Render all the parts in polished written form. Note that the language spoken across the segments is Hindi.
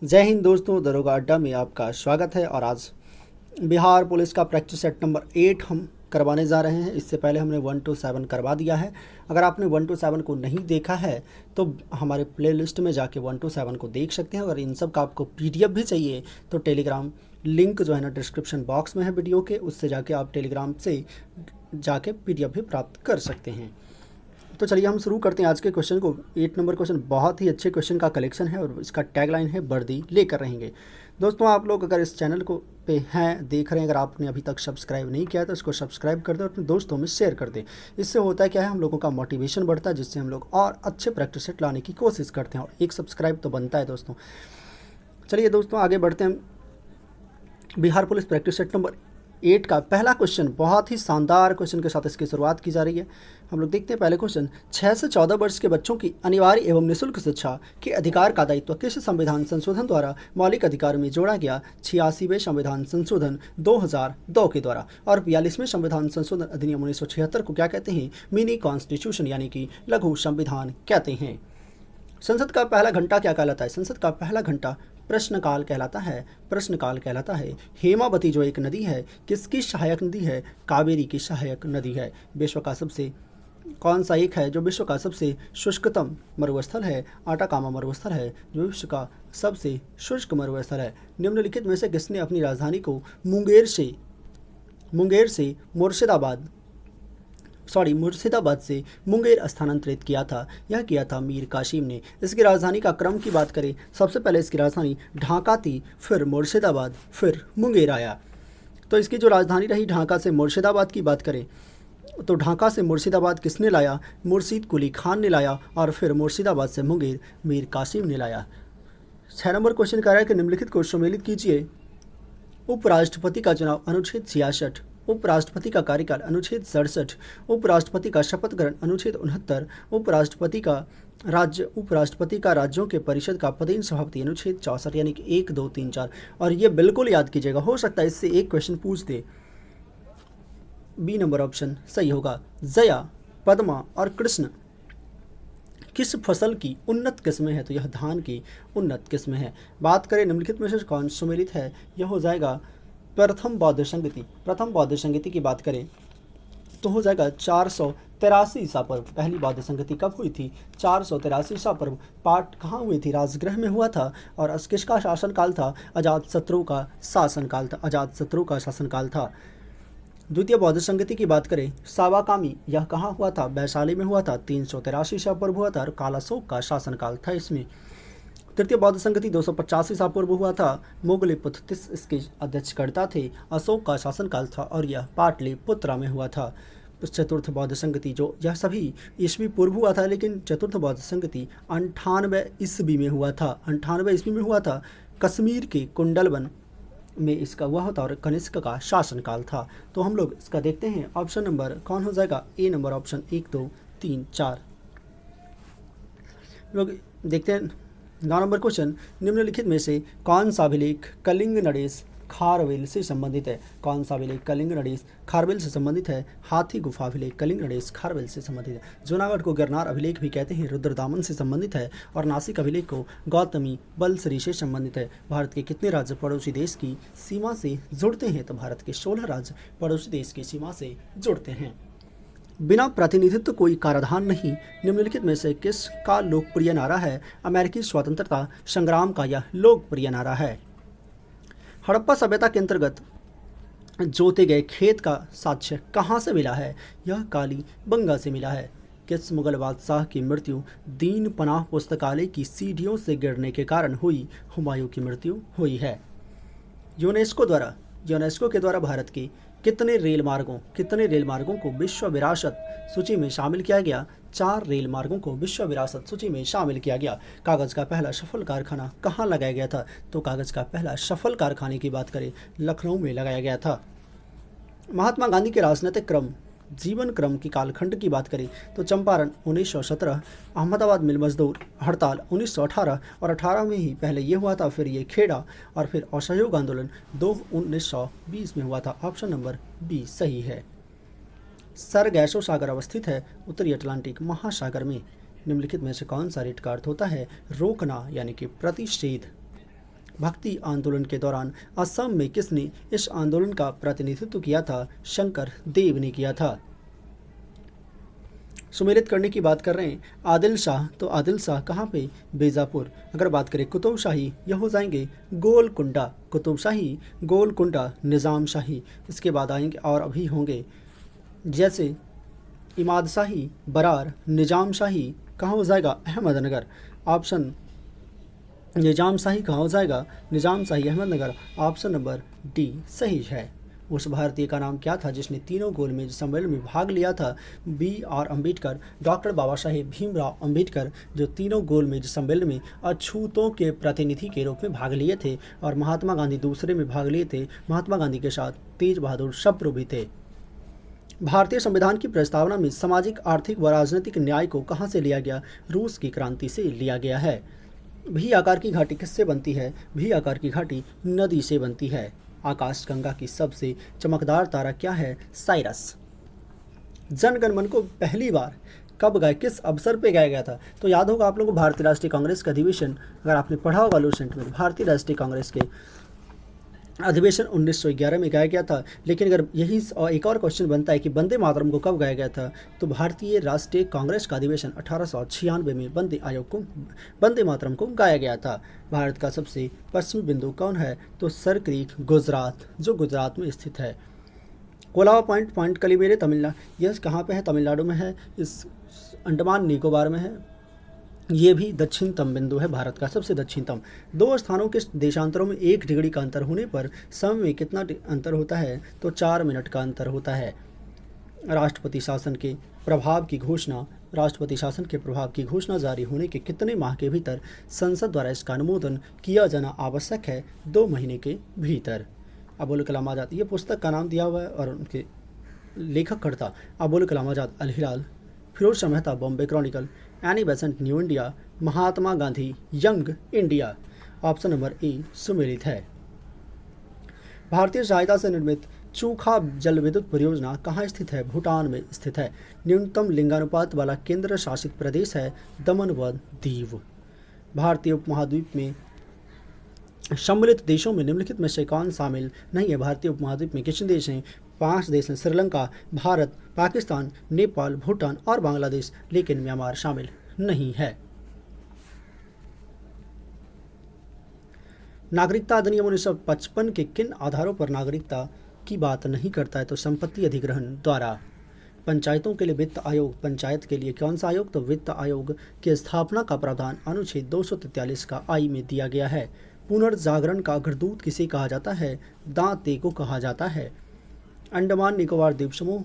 जय हिंद दोस्तों, दरोगा अड्डा में आपका स्वागत है। और आज बिहार पुलिस का प्रैक्टिस सेट नंबर 8 हम करवाने जा रहे हैं। इससे पहले हमने 1 to 7 करवा दिया है। अगर आपने 1 to 7 को नहीं देखा है तो हमारे प्लेलिस्ट में जाके 1 to 7 को देख सकते हैं। अगर इन सब का आपको पीडीएफ भी चाहिए तो टेलीग्राम लिंक जो है ना डिस्क्रिप्शन बॉक्स में है वीडियो के, उससे जाके आप टेलीग्राम से जाके पीडीएफ भी प्राप्त कर सकते हैं। तो चलिए हम शुरू करते हैं आज के क्वेश्चन को। 8 नंबर क्वेश्चन बहुत ही अच्छे क्वेश्चन का कलेक्शन है और इसका टैगलाइन है वर्दी लेकर रहेंगे। दोस्तों, आप लोग अगर इस चैनल को पे हैं, देख रहे हैं, अगर आपने अभी तक सब्सक्राइब नहीं किया तो इसको सब्सक्राइब कर दें और अपने दोस्तों में शेयर कर दें। इससे होता है क्या है, हम लोगों का मोटिवेशन बढ़ता है, जिससे हम लोग और अच्छे प्रैक्टिस सेट लाने की कोशिश करते हैं। और एक सब्सक्राइब तो बनता है दोस्तों। चलिए दोस्तों आगे बढ़ते हैं। Bihar police practice set number 8 का पहला क्वेश्चन बहुत ही शानदार क्वेश्चन के साथ इसकी शुरुआत की जा रही है। हम लोग देखते हैं पहले क्वेश्चन। 6 से 14 वर्ष के बच्चों की अनिवार्य एवं निःशुल्क शिक्षा के अधिकार का दायित्व किस संविधान संशोधन द्वारा मौलिक अधिकार में जोड़ा गया? 86वें संविधान संशोधन 2002 के द्वारा। और 42वें संविधान संशोधन अधिनियम 1976 को क्या कहते हैं? मिनी कॉन्स्टिट्यूशन यानी कि लघु संविधान कहते हैं। संसद का पहला घंटा क्या कहलाता है? संसद का पहला घंटा प्रश्नकाल कहलाता है। प्रश्नकाल कहलाता है। हेमावती जो एक नदी है किसकी सहायक नदी है? कावेरी की सहायक नदी है। विश्व का सबसे कौन सा एक है जो विश्व का सबसे शुष्कतम मरुस्थल है? आटाकामा मरुस्थल है जो विश्व का सबसे शुष्क मरुस्थल है। निम्नलिखित में से किसने अपनी राजधानी को मुर्शिदाबाद से मुंगेर स्थानांतरित किया था? यह किया था मीर कासिम ने। इसकी राजधानी का क्रम की बात करें, सबसे पहले इसकी राजधानी ढाका थी, फिर मुर्शिदाबाद, फिर मुंगेर आया। तो इसकी जो राजधानी रही ढाका से मुर्शिदाबाद की बात करें तो ढाका से मुर्शिदाबाद किसने लाया? मुर्शीद कुली खान ने लाया। और फिर मुर्शिदाबाद से मुंगेर मीर कासिम ने लाया। 6 नंबर क्वेश्चन कह रहा है कि निम्नलिखित को सम्मिलित कीजिए। उपराष्ट्रपति का चुनाव अनुच्छेद 66, उपराष्ट्रपति का कार्यकाल अनुच्छेद 67, उपराष्ट्रपति का शपथ ग्रहण अनुच्छेद 69, उपराष्ट्रपति का राज्यों के परिषद का पदेन सभापति अनुच्छेद 64 यानी कि 1 2 3 4। और ये बिल्कुल याद कीजिएगा, हो सकता है इससे एक क्वेश्चन पूछ दे। बी नंबर ऑप्शन सही होगा। जया, पद्मा और कृष्ण किस फसल की उन्नत किस्में है? तो यह धान की उन्नत किस्में है। बात करें निम्नलिखित में से कौन सम्मिलित है, यह हो जाएगा प्रथम बौद्ध संगति। प्रथम बौद्ध संगति की बात करें तो हो जाएगा 483 ईसा पूर्व। पहली बौद्ध संगति कब हुई थी? 483 ईसा पूर्व। पाठ कहाँ हुई थी? राजगृह में हुआ था। और किसका शासनकाल था? अजातशत्रु का शासनकाल था। अजातशत्रु का शासनकाल था। द्वितीय बौद्ध संगति की बात करें, सावाकामी, यह कहाँ हुआ था? वैशाली में हुआ था। 383 ईसा पूर्व हुआ था और कालाशोक का शासनकाल था इसमें। तृतीय बौद्ध संगति 285 ईसा पूर्व हुआ था। मोगलीपुत्र इसके अध्यक्षकर्ता थे। अशोक का शासनकाल था और यह पाटलिपुत्रा में हुआ था। चतुर्थ बौद्ध संगति जो यह सभी ईस्वी पूर्व हुआ था, लेकिन चतुर्थ बौद्ध संगति 98 ईस्वी में हुआ था। 98 ईस्वी में हुआ था। कश्मीर के कुंडलवन में इसका हुआ होता और कनिष्क का शासनकाल था। तो हम लोग इसका देखते हैं ऑप्शन नंबर कौन हो जाएगा? ए नंबर ऑप्शन 1 2 3 4। लोग देखते हैं 9 नंबर क्वेश्चन। निम्नलिखित में से कौन सा अभिलेख कलिंग नरेश खारवेल से संबंधित है? कौन सा अभिलेख कलिंग नरेश खारवेल से संबंधित है? हाथी गुफा अभिलेख कलिंग नरेश खारवेल से संबंधित है। जूनागढ़ को गिरनार अभिलेख भी कहते हैं, रुद्रदामन से संबंधित है। और नासिक अभिलेख को गौतमी बलश्री से संबंधित है। भारत के कितने राज्य पड़ोसी देश की सीमा से जुड़ते हैं? तो भारत के 16 राज्य पड़ोसी देश की सीमा से जुड़ते हैं। बिना प्रतिनिधित्व कोई कराधान नहीं, निम्नलिखित में से किस का लोकप्रिय नारा है? अमेरिकी स्वतंत्रता संग्राम का यह लोकप्रिय नारा है। हड़प्पा सभ्यता के अंतर्गत जोते गए खेत का साक्ष्य कहाँ से मिला है? यह काली बंगा से मिला है। किस मुगल बादशाह की मृत्यु दीन पनाह पुस्तकालय की सीढ़ियों से गिरने के कारण हुई? हुमायूं की मृत्यु हुई है। यूनेस्को के द्वारा भारत के कितने रेल मार्गों को विश्व विरासत सूची में शामिल किया गया? 4 रेल मार्गों को विश्व विरासत सूची में शामिल किया गया। कागज़ का पहला सफल कारखाना कहाँ लगाया गया था? तो कागज़ का पहला सफल कारखाने की बात करें लखनऊ में लगाया गया था। महात्मा गांधी के राजनीतिक जीवन क्रम की कालखंड की बात करें तो चंपारण 1917, अहमदाबाद मिल मजदूर हड़ताल 1918 और 18 में ही पहले ये हुआ था, फिर ये खेड़ा और फिर असहयोग आंदोलन 1920 में हुआ था। ऑप्शन नंबर बी सही है। सरगैसो सागर अवस्थित है उत्तरी अटलांटिक महासागर में। निम्नलिखित में से कौन सा रीट का अर्थ होता है? रोकना यानी कि प्रतिषेध। भक्ति आंदोलन के दौरान असम में किसने इस आंदोलन का प्रतिनिधित्व किया था? शंकर देव ने किया था। सुमेलित करने की बात कर रहे हैं आदिल शाह, तो आदिल शाह कहाँ पे? बीजापुर। अगर बात करें कुतुब शाही, यह हो जाएंगे गोलकुंडा, कुतुब शाही गोलकुंडा, निज़ाम शाही। इसके बाद आएंगे और अभी होंगे जैसे इमाद शाही बरार, निज़ाम शाही कहाँ हो जाएगा? अहमदनगर। ऑप्शन निज़ाम शाही कहाँ हो जाएगा? निज़ाम शाही अहमदनगर। ऑप्शन नंबर डी सही है। उस भारतीय का नाम क्या था जिसने तीनों गोलमेज सम्मेलन में भाग लिया था? B are Ambedkar, doctor Baba Saheb Bhimrao Ambedkar, जो तीनों गोलमेज सम्मेलन में अछूतों के प्रतिनिधि के रूप में भाग लिए थे, और महात्मा गांधी दूसरे में भाग लिए थे। महात्मा गांधी के साथ तेज बहादुर शप्रू भी थे। भारतीय संविधान की प्रस्तावना में सामाजिक, आर्थिक व राजनीतिक न्याय को कहाँ से लिया गया? रूस की क्रांति से लिया गया है। भी आकार की घाटी किससे बनती है? भी आकार की घाटी नदी से बनती है। आकाशगंगा की सबसे चमकदार तारा क्या है? साइरस। जनगण मन को पहली बार कब गाया, किस अवसर पे गाया गया था? तो याद होगा आप लोगों को भारतीय राष्ट्रीय कांग्रेस का अधिवेशन, अगर आपने पढ़ा होगा लूसेंट में, भारतीय राष्ट्रीय कांग्रेस के अधिवेशन 1911 में गाया गया था। लेकिन अगर यही एक और क्वेश्चन बनता है कि वंदे मातरम को कब गाया गया था, तो भारतीय राष्ट्रीय कांग्रेस का अधिवेशन 1896 में वंदे मातरम को गाया गया था। भारत का सबसे पश्चिमी बिंदु कौन है? तो सर क्रीक, गुजरात, जो गुजरात में स्थित है। कोलाबा पॉइंट कलिमेरे तमिलनाडु, यह कहाँ पे है? तमिलनाडु में है। इस अंडमान निकोबार में है। ये भी दक्षिणतम बिंदु है, भारत का सबसे दक्षिणतम। दो स्थानों के देशांतरों में 1 डिग्री का अंतर होने पर समय में कितना अंतर होता है? तो 4 मिनट का अंतर होता है। राष्ट्रपति शासन के प्रभाव की घोषणा जारी होने के कितने माह के भीतर संसद द्वारा इसका अनुमोदन किया जाना आवश्यक है? 2 महीने के भीतर। अबुल कलाम आज़ाद, ये पुस्तक का नाम दिया हुआ है और उनके लेखक कर्ता Abul Kalam Azad, Al Hilal, Firoz Shah Mehta, Bombay Chronicle, Annie Besant, New India, Mahatma Gandhi, Young India. Option number A सुमेलित है। भारतीय सहायता से निर्मित चूखा जल विद्युत परियोजना कहाँ स्थित है? भूटान में स्थित है। न्यूनतम लिंगानुपात वाला केंद्र शासित प्रदेश है दमन व दीव। भारतीय उपमहाद्वीप में सम्मिलित देशों में निम्नलिखित में से कौन शामिल नहीं है? भारतीय उपमहाद्वीप में कितने देश हैं? 5 देश हैं, श्रीलंका, भारत, पाकिस्तान, नेपाल, भूटान और बांग्लादेश, लेकिन म्यांमार शामिल नहीं है। नागरिकता अधिनियम 1955 के किन आधारों पर नागरिकता की बात नहीं करता है? तो संपत्ति अधिग्रहण द्वारा। पंचायतों के लिए वित्त आयोग, पंचायत के लिए कौन सा आयोग? तो वित्त आयोग की स्थापना का प्रावधान अनुच्छेद 243 का आई में दिया गया है। पुनर्जागरण का अग्रदूत किसे कहा जाता है? दांते को कहा जाता है। अंडमान निकोबार द्वीप समूह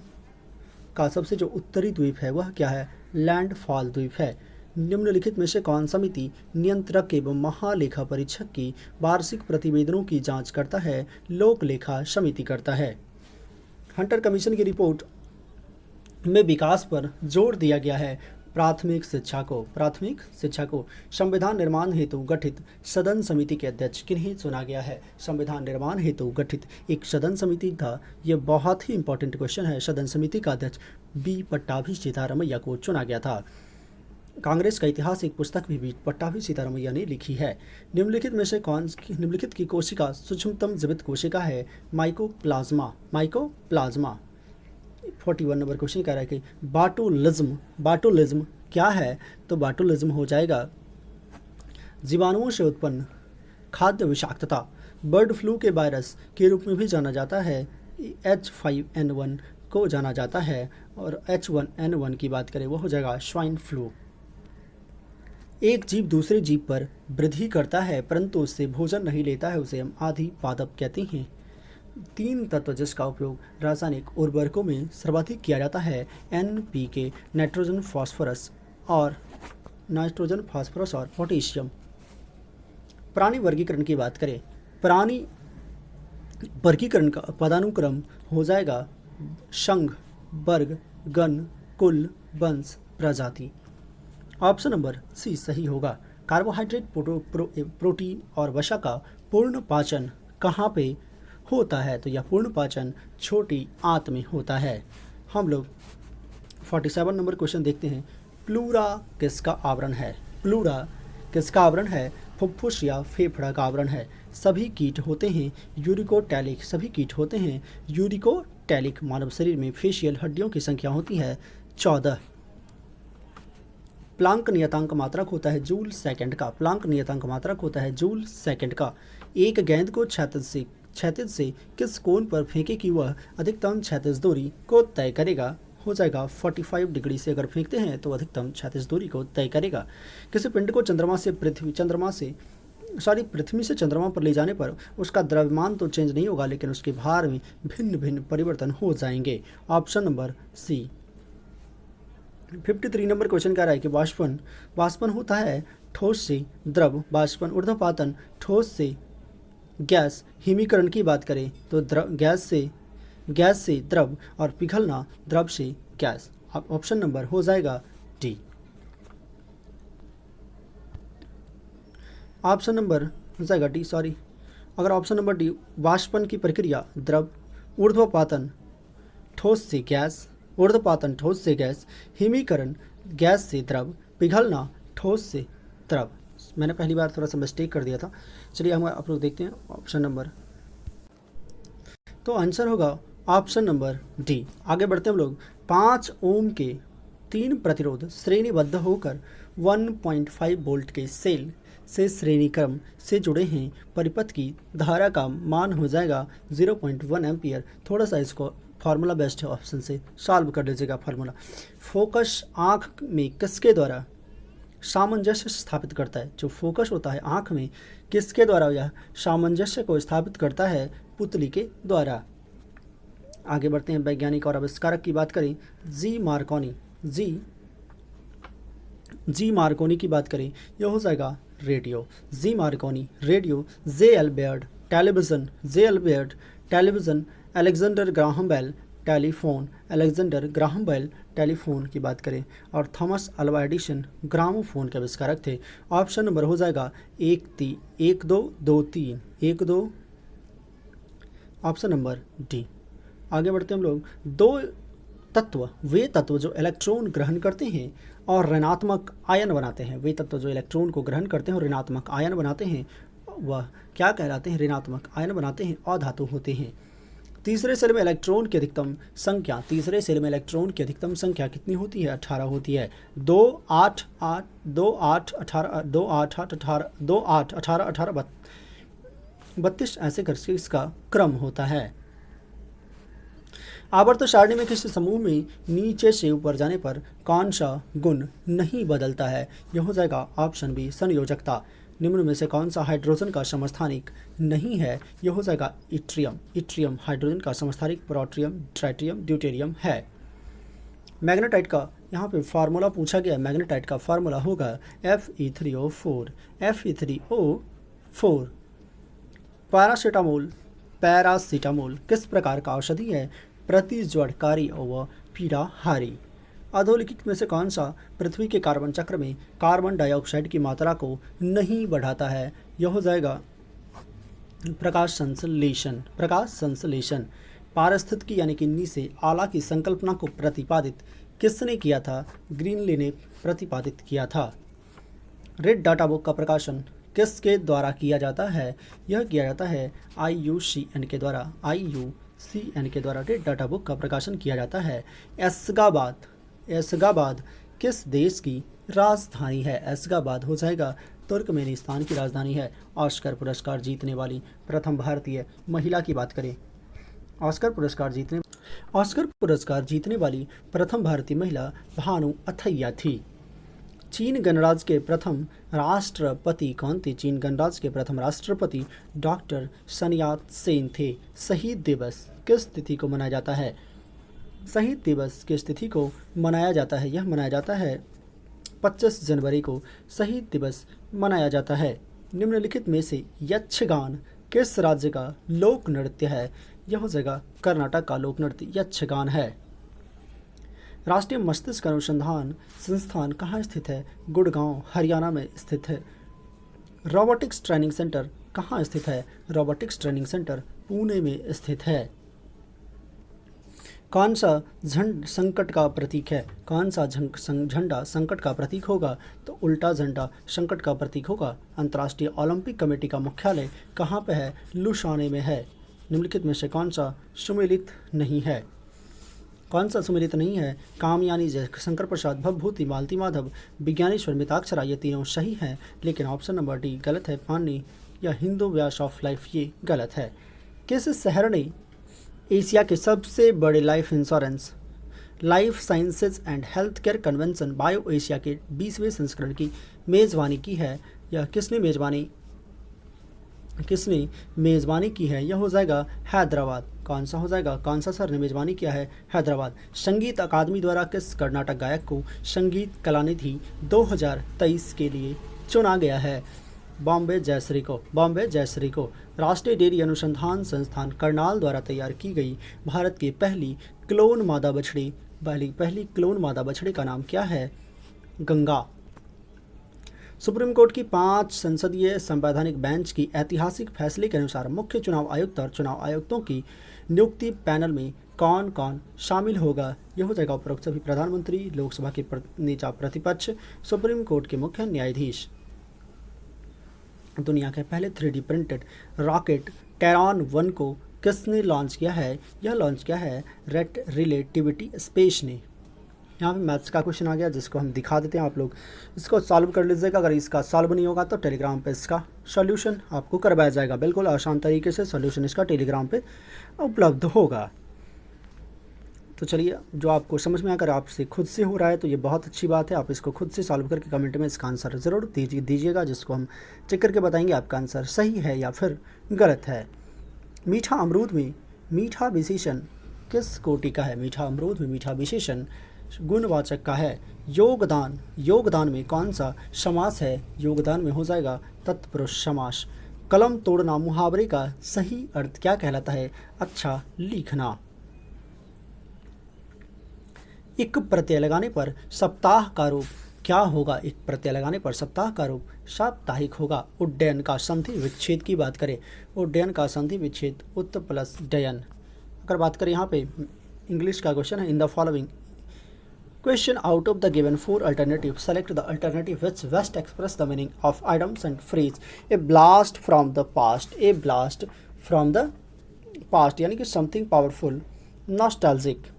का सबसे जो उत्तरी द्वीप है वह क्या है? लैंडफॉल द्वीप है। निम्नलिखित में से कौन समिति नियंत्रक एवं महालेखा परीक्षक की वार्षिक प्रतिवेदनों की जांच करता है? लोक लेखा समिति करता है। हंटर कमीशन की रिपोर्ट में विकास पर जोर दिया गया है। प्राथमिक शिक्षा को संविधान निर्माण हेतु गठित सदन समिति के अध्यक्ष किन्हें चुना गया है? संविधान निर्माण हेतु गठित एक सदन समिति था, यह बहुत ही इंपॉर्टेंट क्वेश्चन है। सदन समिति का अध्यक्ष बी पट्टाभी सीतारमैया को चुना गया था। कांग्रेस का इतिहास एक पुस्तक भी पट्टाभी सीतारमैया ने लिखी है। निम्नलिखित की कोशिका सूक्ष्मतम जीवित कोशिका है? माइकोप्लाज्मा। 41 नंबर क्वेश्चन कह रहा है कि बाटुलिज्म क्या है? तो बाटुलिज्म हो जाएगा जीवाणुओं से उत्पन्न खाद्य विषाक्तता। बर्ड फ्लू के वायरस के रूप में भी जाना जाता है। H5N1 को जाना जाता है, और H1N1 की बात करें वो हो जाएगा स्वाइन फ्लू। एक जीव दूसरे जीव पर वृद्धि करता है परंतु उससे भोजन नहीं लेता है, उसे हम आदि पादप कहते हैं। 3 तत्व जिसका उपयोग रासायनिक उर्वरकों में सर्वाधिक किया जाता है NPK, नाइट्रोजन फास्फोरस और पोटेशियम। प्राणी वर्गीकरण की बात करें, प्राणी वर्गीकरण का पदानुक्रम हो जाएगा संघ, वर्ग, गण, कुल, वंश, प्रजाति। ऑप्शन नंबर सी सही होगा। कार्बोहाइड्रेट, प्रोटीन और वसा का पूर्ण पाचन कहाँ पे होता है? तो यह पूर्ण पाचन छोटी आंत में होता है। हम लोग 47 नंबर क्वेश्चन देखते हैं। प्लूरा किसका आवरण है? प्लूरा किसका आवरण है? फुफ्फुस या फेफड़ा का आवरण है। सभी कीट होते हैं यूरिकोटैलिक। सभी कीट होते हैं यूरिकोटैलिक। मानव शरीर में फेशियल हड्डियों की संख्या होती है 14। प्लांक नियतांक मात्रक होता है जूल सेकंड का। प्लांक नियतांक मात्रक होता है जूल सेकंड का। एक गेंद को क्षैतिज से किस कोण पर फेंके कि वह अधिकतम क्षैतिज दूरी को तय करेगा? हो जाएगा 45 डिग्री से अगर फेंकते हैं तो अधिकतम क्षैतिज दूरी को तय करेगा। किसी पिंड को पृथ्वी से चंद्रमा पर ले जाने पर उसका द्रव्यमान तो चेंज नहीं होगा, लेकिन उसके भार में भिन्न भिन्न परिवर्तन हो जाएंगे। Option number C. 53 number question कह रहा है कि वाष्पन होता है ठोस से द्रव, वाष्पन ऊर्ध्वपातन ठोस से गैस, हिमीकरण की बात करें तो गैस से द्रव और पिघलना द्रव से गैस। ऑप्शन नंबर हो जाएगा डी। ऑप्शन नंबर हो जाएगा डी, सॉरी। अगर ऑप्शन नंबर डी, वाष्पन की प्रक्रिया द्रव, ऊर्ध्वपातन ठोस से गैस, ऊर्ध्वपातन ठोस से गैस, हिमीकरण गैस से द्रव, पिघलना ठोस से द्रव। मैंने पहली बार थोड़ा सा मिस्टेक कर दिया था। चलिए हम आप लोग देखते हैं ऑप्शन नंबर। तो आंसर होगा ऑप्शन नंबर डी। आगे बढ़ते हैं हम लोग। 5 ओम के 3 प्रतिरोध श्रेणीबद्ध होकर 1.5 वोल्ट के सेल से श्रेणी क्रम से जुड़े हैं। परिपथ की धारा का मान हो जाएगा 0.1 एम्पियर। थोड़ा सा इसको फार्मूला बेस्ट है, ऑप्शन से सॉल्व कर लीजिएगा फार्मूला। फोकस आँख में किसके द्वारा सामंजस्य स्थापित करता है? जो फोकस होता है आँख में, किसके द्वारा यह सामंजस्य को स्थापित करता है? पुतली के द्वारा। आगे बढ़ते हैं। वैज्ञानिक और आविष्कारक की बात करें, जी मार्कोनी की बात करें, यह हो जाएगा radio. G Marconi radio. J Albert television. Alexander Graham Bell telephone की बात करें, और थॉमस अल्वा एडिसन ग्रामोफोन के आविष्कारक थे। ऑप्शन नंबर हो जाएगा 1 2 3 ऑप्शन नंबर डी। आगे बढ़ते हैं हम लोग। वे तत्व जो इलेक्ट्रॉन ग्रहण करते हैं और ऋणात्मक आयन बनाते हैं, वे तत्व जो इलेक्ट्रॉन को ग्रहण करते हैं और ऋणात्मक आयन बनाते हैं, वह क्या कहलाते हैं? ऋणात्मक आयन बनाते हैं, अधातु होते हैं। तीसरे सेल में इलेक्ट्रॉन की अधिकतम संख्या कितनी होती है? 18 होती है। 2 8 8 2 8 18 2 8 8 18 2 8 18 18 32 ऐसे करके इसका क्रम होता है। आवर्त सारणी में किसी समूह में नीचे से ऊपर जाने पर कौन सा गुण नहीं बदलता है? यह हो जाएगा ऑप्शन बी, संयोजकता। निम्न में से कौन सा हाइड्रोजन का समस्थानिक नहीं है? यह हो जाएगा इट्रियम हाइड्रोजन का समस्थानिक प्रोट्रियम, ट्राइट्रियम, ड्यूटेरियम है। मैग्नेटाइट का यहाँ पे फार्मूला पूछा गया। मैग्नेटाइट का फार्मूला होगा Fe3O4। पैरासीटामोल किस प्रकार का औषधि है? प्रतिज्वरकारी व पीड़ाहारी। अधोलिखित में से कौन सा पृथ्वी के कार्बन चक्र में कार्बन डाइऑक्साइड की मात्रा को नहीं बढ़ाता है? यह हो जाएगा प्रकाश संश्लेषण। पारिस्थितिकी यानी कि नी से आला की संकल्पना को प्रतिपादित किसने किया था? ग्रीनली ने प्रतिपादित किया था। रेड डाटा बुक का प्रकाशन किसके द्वारा किया जाता है? यह किया जाता है IUCN के द्वारा। IUCN के द्वारा रेड डाटा बुक का प्रकाशन किया जाता है। एसगाबाद किस देश की राजधानी है? एसगाबाद हो जाएगा तुर्कमेनिस्तान की राजधानी है। ऑस्कर पुरस्कार जीतने वाली प्रथम भारतीय महिला की बात करें, ऑस्कर पुरस्कार जीतने वाली प्रथम भारतीय महिला भानु अथैया थी। चीन गणराज्य के प्रथम राष्ट्रपति कौन थे? चीन गणराज्य के प्रथम राष्ट्रपति डॉक्टर सन यात सेन थे। शहीद दिवस किस तिथि को मनाया जाता है? शहीद दिवस किस तिथि को मनाया जाता है? यह मनाया जाता है 25 जनवरी को शहीद दिवस मनाया जाता है। निम्नलिखित में से यक्षगान किस राज्य का लोक नृत्य है? यह हो जाएगा कर्नाटक का लोक नृत्य यक्षगान है। राष्ट्रीय मस्तिष्क अनुसंधान संस्थान कहाँ स्थित है? गुड़गांव हरियाणा में स्थित है। रोबोटिक्स ट्रेनिंग सेंटर कहाँ स्थित है? रोबोटिक्स ट्रेनिंग सेंटर पुणे में स्थित है। कौन सा झंड संकट का प्रतीक है? कौन सा झंडा संकट का प्रतीक होगा? तो उल्टा झंडा संकट का प्रतीक होगा। अंतर्राष्ट्रीय ओलंपिक कमेटी का मुख्यालय कहाँ पे है? लुसाने में है। निम्नलिखित में से कौन सा सुमेलित नहीं है? कौन सा सुमेलित नहीं है? कामयानी, जयशंकर प्रसाद, भवभूति, मालती माधव, विज्ञानेश्वर, मिताक्षरा, ये तीनों सही हैं, लेकिन ऑप्शन नंबर डी गलत है। पानी या हिंदू व्यास ऑफ लाइफ ये गलत है। किस शहर ने एशिया के सबसे बड़े life insurance, life sciences and health care convention bio Asia के 20वें संस्करण की मेज़बानी की है? या किसने मेज़बानी की है? यह हो जाएगा हैदराबाद। कौन सा हो जाएगा? कौन सा शहर ने मेज़बानी किया है? हैदराबाद। संगीत अकादमी द्वारा किस कर्नाटक गायक को संगीत कलानिधि 2023 के लिए चुना गया है? बॉम्बे जयश्री को। राष्ट्रीय डेयरी अनुसंधान संस्थान करनाल द्वारा तैयार की गई भारत की पहली क्लोन मादा बछड़ी का नाम क्या है? गंगा। सुप्रीम कोर्ट की 5 संसदीय संवैधानिक बेंच की ऐतिहासिक फैसले के अनुसार मुख्य चुनाव आयुक्त और चुनाव आयुक्तों की नियुक्ति पैनल में कौन कौन शामिल होगा? यह हो जाएगा उपरोक्त सभी प्रधानमंत्री, लोकसभा के नेता प्रतिपक्ष, सुप्रीम कोर्ट के मुख्य न्यायाधीश। दुनिया के पहले 3D प्रिंटेड रॉकेट टेरॉन 1 को किसने लॉन्च किया है? यह लॉन्च किया है रेड रिलेटिविटी स्पेस ने। यहाँ पे मैथ्स का क्वेश्चन आ गया जिसको हम दिखा देते हैं, आप लोग इसको सॉल्व कर लीजिएगा। अगर इसका सॉल्व नहीं होगा तो टेलीग्राम पे इसका सॉल्यूशन आपको करवाया जाएगा। बिल्कुल आसान तरीके से सॉल्यूशन इसका टेलीग्राम पे उपलब्ध होगा। तो चलिए, जो आपको समझ में अगर आपसे खुद से हो रहा है तो ये बहुत अच्छी बात है। आप इसको खुद से सॉल्व करके कमेंट में इसका आंसर ज़रूर दीजिएगा, जिसको हम चेक करके बताएंगे आपका आंसर सही है या फिर गलत है। मीठा अमरूद में मीठा विशेषण किस कोटि का है? मीठा अमरूद में मीठा विशेषण गुणवाचक का है। योगदान में कौन सा समास है? योगदान में हो जाएगा तत्पुरुष समास। कलम तोड़ना मुहावरे का सही अर्थ क्या कहलाता है? अच्छा लिखना। एक प्रत्यय लगाने पर सप्ताह का रूप क्या होगा? एक प्रत्यय लगाने पर सप्ताह का रूप साप्ताहिक होगा। उड्डयन का संधि विच्छेद की बात करें, उड्डयन का संधि विच्छेद उत प्लस डयन। अगर बात करें यहाँ पे इंग्लिश का क्वेश्चन है, in the following question out of the given 4 alternative select the alternative which best express the meaning of items and phrase. A blast from the past, A blast from the past यानी कि something powerful, nostalgic.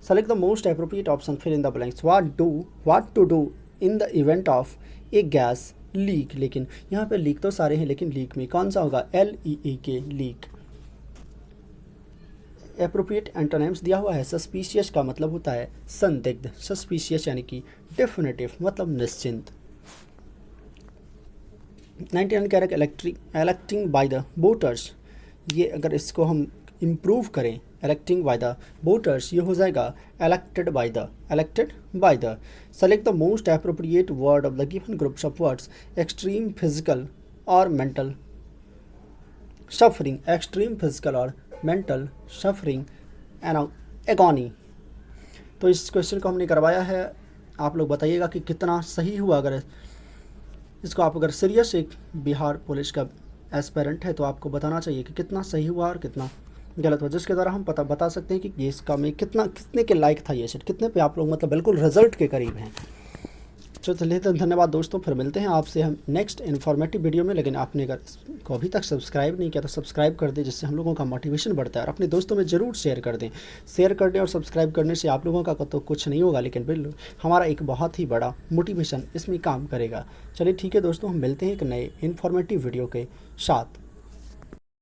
Select the most appropriate option, fill in the blanks. What to do in the event of a gas leak? लेकिन यहाँ पे लीक तो सारे हैं, लेकिन लीक में कौन सा होगा? LEAK leak. एप्रोप्रिएट एंटोनिम्स दिया हुआ है। सस्पिशियस का मतलब होता है संदिग्ध, सस्पिशियस यानी कि डेफिनेटिव मतलब निश्चिंत। 99 character electing by the voters, ये अगर इसको हम इम्प्रूव करें, इलेक्टिंग बाय द वोटर्स, ये हो जाएगा elected by the. Select the most appropriate word of the given groups of words. Extreme physical और मेंटल सफरिंग, एक्सट्रीम फिजिकल और मेंटल सफरिंग, एगोनी। तो इस क्वेश्चन को हमने करवाया है, आप लोग बताइएगा कि कितना सही हुआ। अगर इसको आप अगर सीरियस एक बिहार पुलिस का एस्पेरेंट है तो आपको बताना चाहिए कि कितना सही हुआ और कितना गलत हुआ, जिसके द्वारा हम बता सकते हैं कि ये इसका में कितने के लायक था ये सेट, कितने पे आप लोग मतलब बिल्कुल रिजल्ट के करीब हैं। चलिए तो धन्यवाद दोस्तों, फिर मिलते हैं आपसे हम नेक्स्ट इन्फॉर्मेटिव वीडियो में। लेकिन आपने अगर इसको अभी तक सब्सक्राइब नहीं किया तो सब्सक्राइब कर दें, जिससे हम लोगों का मोटिवेशन बढ़ता है। और अपने दोस्तों में ज़रूर शेयर कर दें। शेयर करने और सब्सक्राइब करने से आप लोगों का तो कुछ नहीं होगा, लेकिन बिल्कुल हमारा एक बहुत ही बड़ा मोटिवेशन इसमें काम करेगा। चलिए ठीक है दोस्तों, हम मिलते हैं एक नए इन्फॉर्मेटिव वीडियो के साथ।